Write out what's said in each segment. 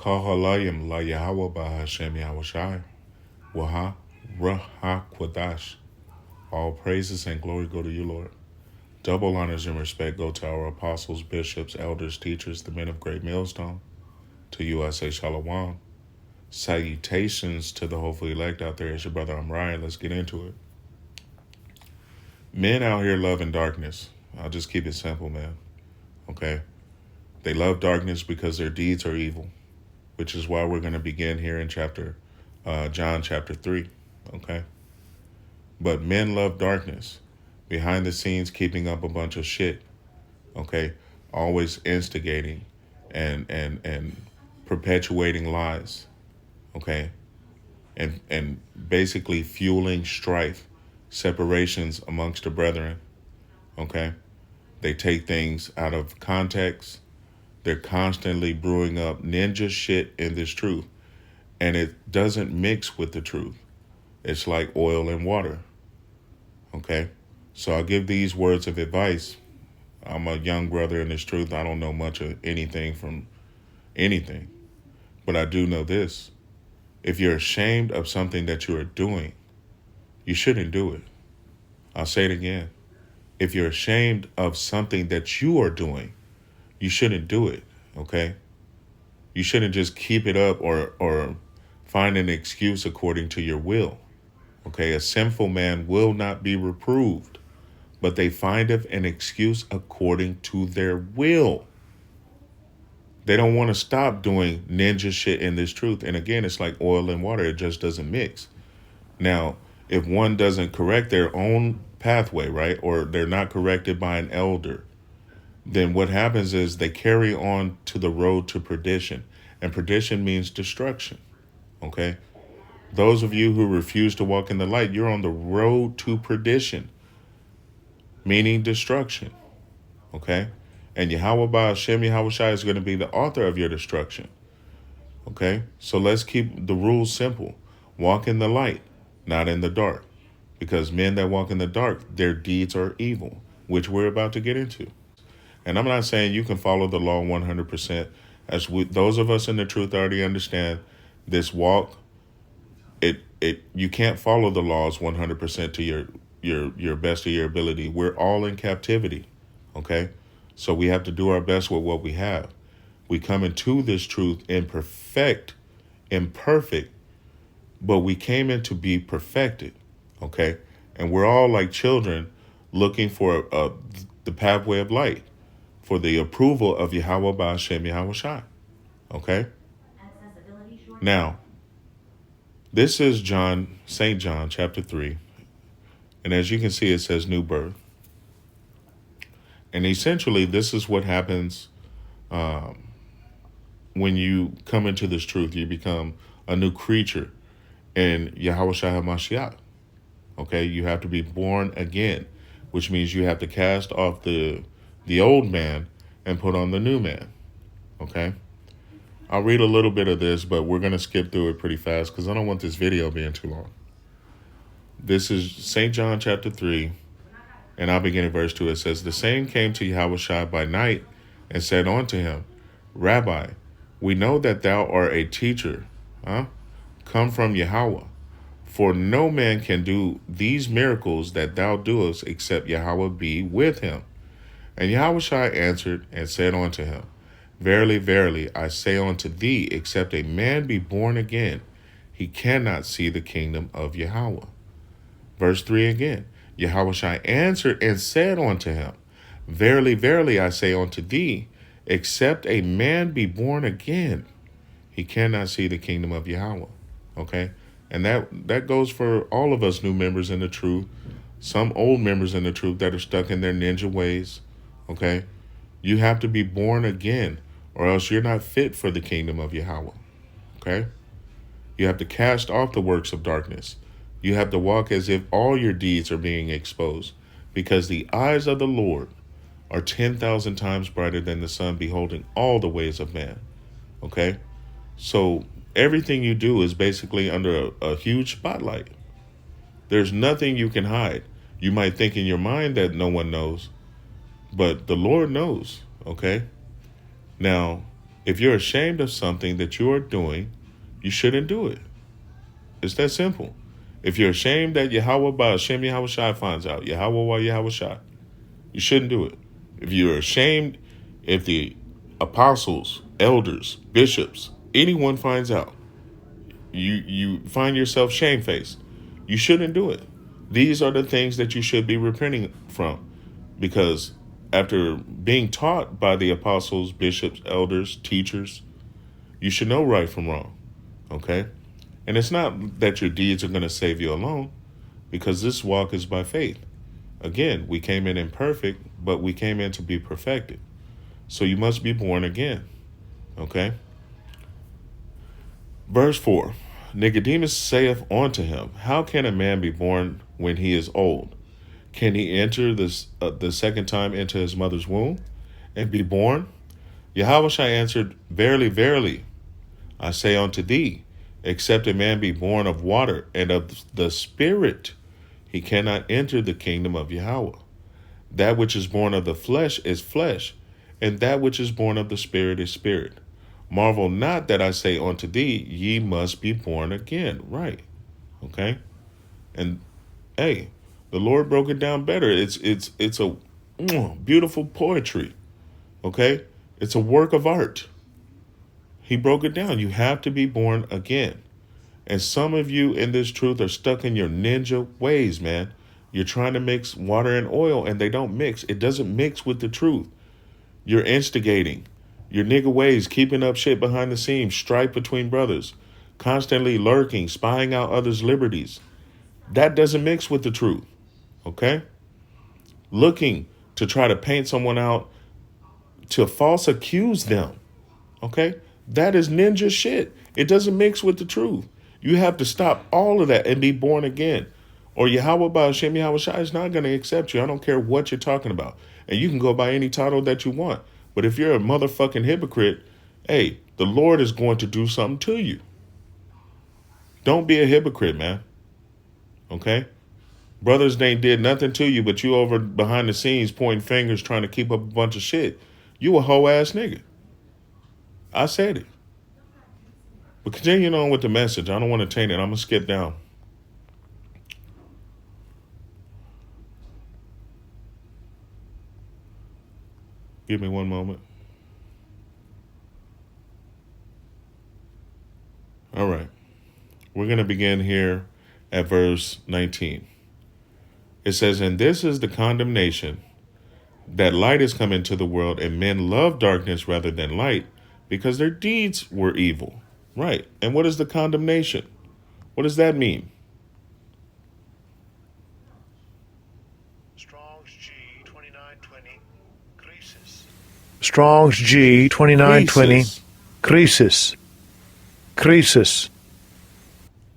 Kahalayim la Yahweh Bahashem Yahushai. Waha Raha Kwadash. All praises and glory go to you, Lord. Double honors and respect go to our apostles, bishops, elders, teachers, the men of great millstone. To you I say shalom. Salutations to the hopeful elect out there. It's your brother, I'm Ryan. Let's get into it. Men out here loving darkness. I'll just keep it simple, man. Okay? They love darkness because their deeds are evil, which is why we're going to begin here in John chapter 3. Okay? But men love darkness. Behind the scenes, keeping up a bunch of shit. Okay? Always instigating and perpetuating lies. Okay? And basically fueling strife, separations amongst the brethren. Okay? They take things out of context. They're constantly brewing up ninja shit in this truth. And it doesn't mix with the truth. It's like oil and water. Okay? So I'll give these words of advice. I'm a young brother in this truth. I don't know much of anything from anything. But I do know this. If you're ashamed of something that you are doing, you shouldn't do it. I'll say it again. If you're ashamed of something that you are doing, you shouldn't do it, okay? You shouldn't just keep it up or find an excuse according to your will, okay? A sinful man will not be reproved, but they findeth an excuse according to their will. They don't want to stop doing ninja shit in this truth. And again, it's like oil and water. It just doesn't mix. Now, if one doesn't correct their own pathway, right, or they're not corrected by an elder, then what happens is they carry on to the road to perdition. And perdition means destruction, okay? Those of you who refuse to walk in the light, you're on the road to perdition, meaning destruction, okay? And Yahweh Ba'ashem Yahushai is going to be the author of your destruction, okay? So let's keep the rules simple. Walk in the light, not in the dark. Because men that walk in the dark, their deeds are evil, which we're about to get into. And I'm not saying you can follow the law 100%. Those of us in the truth already understand this walk. You can't follow the laws 100% to your best of your ability. We're all in captivity, okay? So we have to do our best with what we have. We come into this truth imperfect, but we came in to be perfected, okay? And we're all like children looking for the pathway of light, for the approval of Yahweh Ba'ashem Yahushai, okay? Now, this is St. John chapter 3. And as you can see, it says new birth. And essentially, this is what happens when you come into this truth. You become a new creature in Yahushua HaMashiach. Okay, you have to be born again, which means you have to cast off the old man and put on the new man. Okay, I'll read a little bit of this, but we're going to skip through it pretty fast because I don't want this video being too long. This is St. John chapter 3, and I'll begin at verse 2. It says, "The same came to Yahushua by night and said unto him, Rabbi, we know that thou art a teacher, come from Yahweh. For no man can do these miracles that thou doest except Yahweh be with him. And Yahushua answered and said unto him, Verily, verily, I say unto thee, except a man be born again, he cannot see the kingdom of Yahweh." Verse 3 again. Yahushua answered and said unto him, Verily, verily, I say unto thee, except a man be born again, he cannot see the kingdom of Yahweh. Okay? And that goes for all of us new members in the truth, some old members in the truth that are stuck in their ninja ways. Okay? You have to be born again, or else you're not fit for the kingdom of Yahweh. Okay? You have to cast off the works of darkness. You have to walk as if all your deeds are being exposed, because the eyes of the Lord are 10,000 times brighter than the sun, beholding all the ways of man. Okay? So everything you do is basically under a huge spotlight. There's nothing you can hide. You might think in your mind that no one knows, but the Lord knows, okay? Now, If you're ashamed of something that you are doing, you shouldn't do it. It's that simple. If you're ashamed that Yahweh by Hashem Yahweh Shai finds out, Yahweh by Yahweh Shai, you shouldn't do it. If you're ashamed, if the apostles, elders, bishops, anyone finds out, you find yourself shamefaced, you shouldn't do it. These are the things that you should be repenting from. Because after being taught by the apostles, bishops, elders, teachers, you should know right from wrong. Okay? And it's not that your deeds are going to save you alone, because this walk is by faith. Again, we came in imperfect, but we came in to be perfected. So you must be born again. Okay? Verse 4. Nicodemus saith unto him, how can a man be born when he is old? Can he enter the second time into his mother's womb and be born? Yahushua answered, verily, verily, I say unto thee, except a man be born of water and of the Spirit, he cannot enter the kingdom of Yahweh. That which is born of the flesh is flesh, and that which is born of the Spirit is spirit. Marvel not that I say unto thee, ye must be born again. Right. Okay? And hey, the Lord broke it down better. It's a beautiful poetry. Okay? It's a work of art. He broke it down. You have to be born again. And some of you in this truth are stuck in your ninja ways, man. You're trying to mix water and oil, and they don't mix. It doesn't mix with the truth. You're instigating. Your nigga ways, keeping up shit behind the scenes, strife between brothers, constantly lurking, spying out others' liberties. That doesn't mix with the truth. Okay? Looking to try to paint someone out, to false accuse them. Okay? That is ninja shit. It doesn't mix with the truth. You have to stop all of that and be born again. Or Yahweh by Hashem Yahweh Shai is not going to accept you. I don't care what you're talking about. And you can go by any title that you want. But if you're a motherfucking hypocrite, hey, the Lord is going to do something to you. Don't be a hypocrite, man. Okay? Brothers ain't did nothing to you, but you over behind the scenes pointing fingers trying to keep up a bunch of shit. You a hoe ass nigga. I said it. But continuing on with the message, I don't want to taint it. I'm going to skip down. Give me one moment. All right. We're going to begin here at verse 19. It says, and this is the condemnation, that light is come into the world, and men love darkness rather than light, because their deeds were evil. Right. And what is the condemnation? What does that mean? Strong's G 2920, Crisis. Strong's G 2920, Crisis.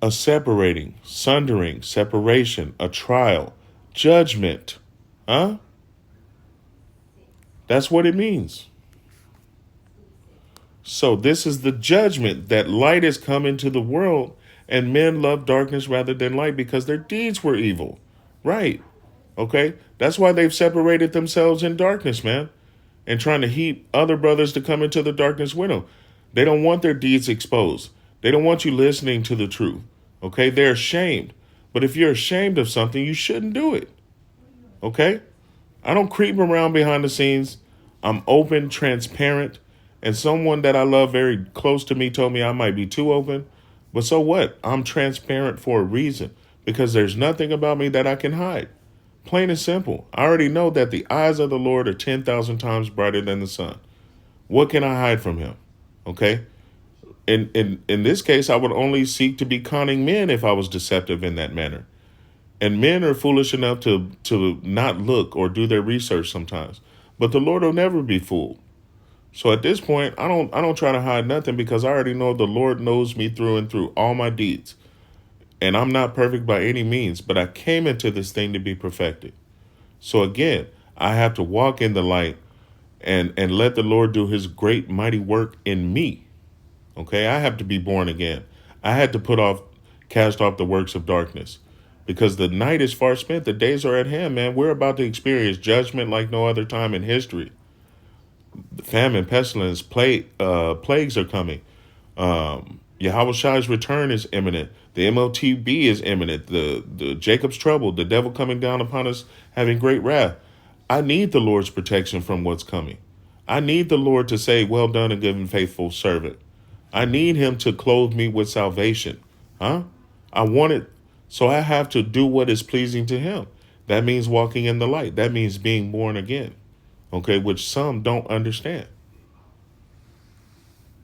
A separating, sundering, separation, a trial, judgment. Huh? That's what it means. So this is the judgment, that light has come into the world, and men love darkness rather than light because their deeds were evil. Right. Okay? That's why they've separated themselves in darkness, man, and trying to heap other brothers to come into the darkness with them. They don't want their deeds exposed. They don't want you listening to the truth. Okay? They're ashamed. But if you're ashamed of something, you shouldn't do it. Okay? I don't creep around behind the scenes. I'm open, transparent. And someone that I love very close to me told me I might be too open. But so what? I'm transparent for a reason. Because there's nothing about me that I can hide. Plain and simple. I already know that the eyes of the Lord are 10,000 times brighter than the sun. What can I hide from him? Okay? In this case, I would only seek to be conning men if I was deceptive in that manner. And men are foolish enough to not look or do their research sometimes. But the Lord will never be fooled. So at this point, I don't try to hide nothing, because I already know the Lord knows me through and through, all my deeds. And I'm not perfect by any means, but I came into this thing to be perfected. So again, I have to walk in the light and let the Lord do his great mighty work in me. Okay, I have to be born again. I had to cast off the works of darkness, because the night is far spent. The days are at hand, man. We're about to experience judgment like no other time in history. famine, pestilence, plagues are coming. Yahweh Shai's return is imminent. The MOTB is imminent. The Jacob's trouble, the devil coming down upon us, having great wrath. I need the Lord's protection from what's coming. I need the Lord to say, "Well done, and good and faithful servant." I need him to clothe me with salvation. Huh? I want it. So I have to do what is pleasing to him. That means walking in the light. That means being born again. Okay, which some don't understand.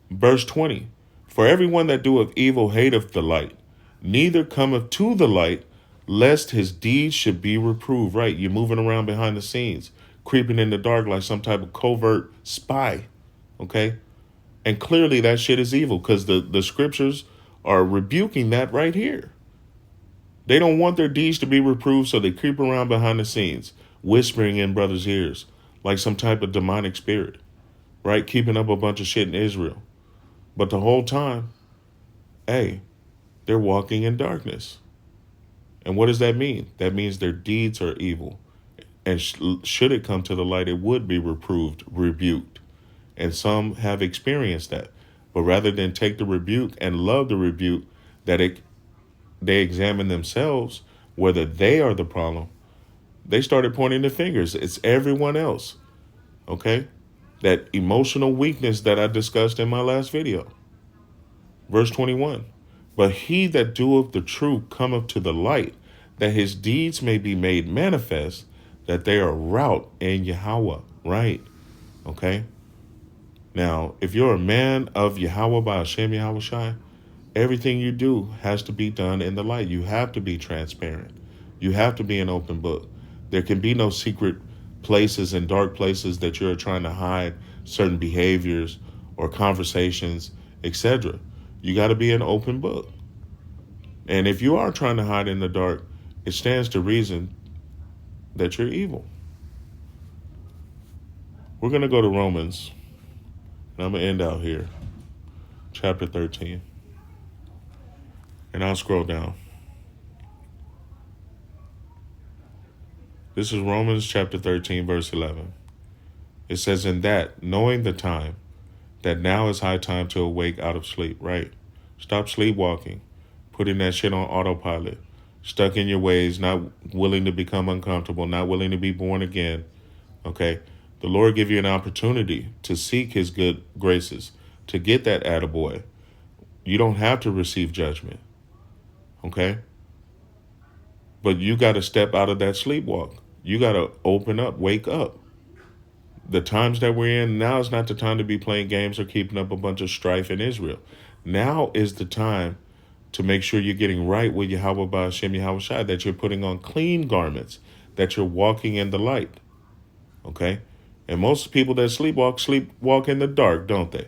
Verse 20. For everyone that doeth evil hateth the light, neither cometh to the light, lest his deeds should be reproved. Right? You're moving around behind the scenes, creeping in the dark like some type of covert spy. Okay? And clearly that shit is evil because the scriptures are rebuking that right here. They don't want their deeds to be reproved, so they creep around behind the scenes, whispering in brothers' ears like some type of demonic spirit, right? Keeping up a bunch of shit in Israel. But the whole time, hey, they're walking in darkness. And what does that mean? That means their deeds are evil. And should it come to the light, it would be reproved, rebuked. And some have experienced that. But rather than take the rebuke and love the rebuke, they examine themselves, whether they are the problem. They started pointing the fingers. It's everyone else. Okay? That emotional weakness that I discussed in my last video. Verse 21. But he that doeth the truth cometh to the light, that his deeds may be made manifest, that they are wrought in Yahweh. Right? Okay? Now, if you're a man of Yahweh by Hashem Yahweh Shai, everything you do has to be done in the light. You have to be transparent. You have to be an open book. There can be no secret places and dark places that you're trying to hide certain behaviors or conversations, etc. You got to be an open book. And if you are trying to hide in the dark, it stands to reason that you're evil. We're going to go to Romans, and I'm going to end out here. Chapter 13. And I'll scroll down. This is Romans chapter 13, verse 11. It says, in that, knowing the time, that now is high time to awake out of sleep, right? Stop sleepwalking, putting that shit on autopilot, stuck in your ways, not willing to become uncomfortable, not willing to be born again, okay? The Lord give you an opportunity to seek his good graces, to get that attaboy. You don't have to receive judgment, okay? But you got to step out of that sleepwalk. You got to open up, wake up. The times that we're in, now is not the time to be playing games or keeping up a bunch of strife in Israel. Now is the time to make sure you're getting right with Yahweh by Hashem Yahweh Shai, that you're putting on clean garments, that you're walking in the light. Okay? And most people that sleepwalk in the dark, don't they?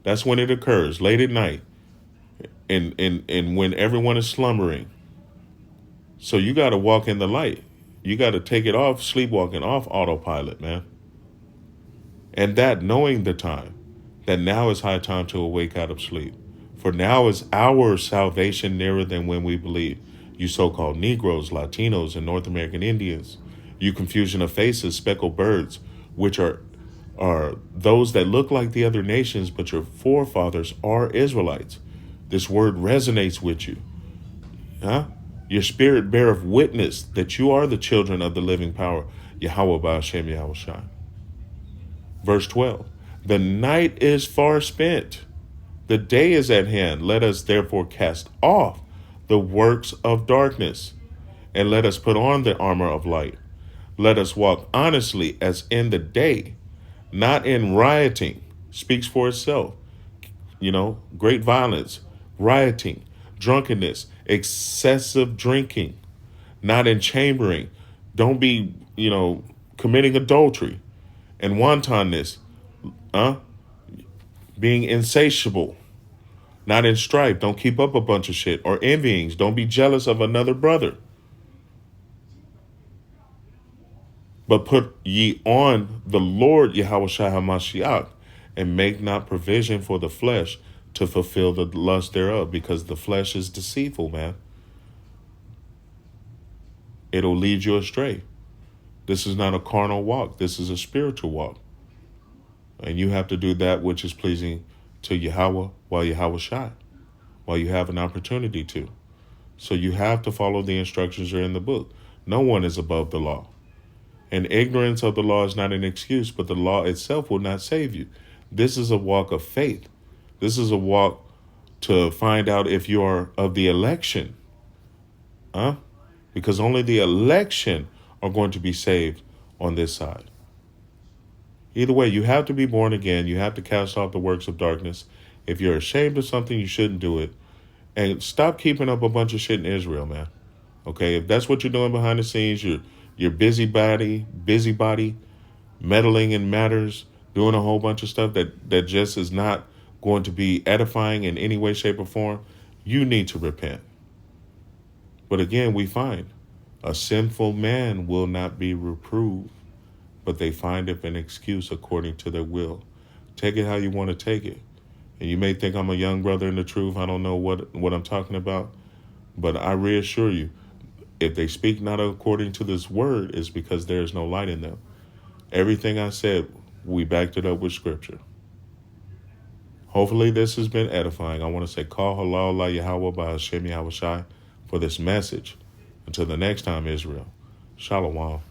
That's when it occurs, late at night. And when everyone is slumbering. So you got to walk in the light. You got to take it off, sleepwalking, off autopilot, man. And that knowing the time, that now is high time to awake out of sleep. For now is our salvation nearer than when we believe. You so-called Negroes, Latinos, and North American Indians. You confusion of faces, speckled birds, which are those that look like the other nations, but your forefathers are Israelites. This word resonates with you. Huh? Your spirit beareth witness that you are the children of the living power, Yahweh by Hashem Yahweh Shai. Verse 12. The night is far spent. The day is at hand. Let us therefore cast off the works of darkness, and let us put on the armor of light. Let us walk honestly as in the day, not in rioting. Speaks for itself. You know, great violence, rioting, drunkenness, excessive drinking, not in chambering. Don't be, committing adultery and wantonness, being insatiable, not in strife. Don't keep up a bunch of shit, or envyings. Don't be jealous of another brother. But put ye on the Lord Yahweh Shai HaMashiach, and make not provision for the flesh to fulfill the lust thereof, because the flesh is deceitful, man. It'll lead you astray. This is not a carnal walk. This is a spiritual walk. And you have to do that which is pleasing to Yahweh while Yahweh shot, while you have an opportunity to. So you have to follow the instructions that are in the book. No one is above the law. And ignorance of the law is not an excuse, but the law itself will not save you. This is a walk of faith. This is a walk to find out if you are of the election. Because only the election are going to be saved on this side. Either way, you have to be born again. You have to cast off the works of darkness. If you're ashamed of something, you shouldn't do it. And stop keeping up a bunch of shit in Israel, man. Okay, if that's what you're doing behind the scenes, you're busybody, meddling in matters, doing a whole bunch of stuff that just is not going to be edifying in any way, shape, or form, you need to repent. But again, we find a sinful man will not be reproved, but they findeth an excuse according to their will. Take it how you want to take it. And you may think I'm a young brother in the truth. I don't know what I'm talking about. But I reassure you, if they speak not according to this word, it's because there is no light in them. Everything I said, we backed it up with scripture. Hopefully this has been edifying. I want to say, call halal la Yahweh by Hashem Yahweh Shai for this message. Until the next time, Israel. Shalom.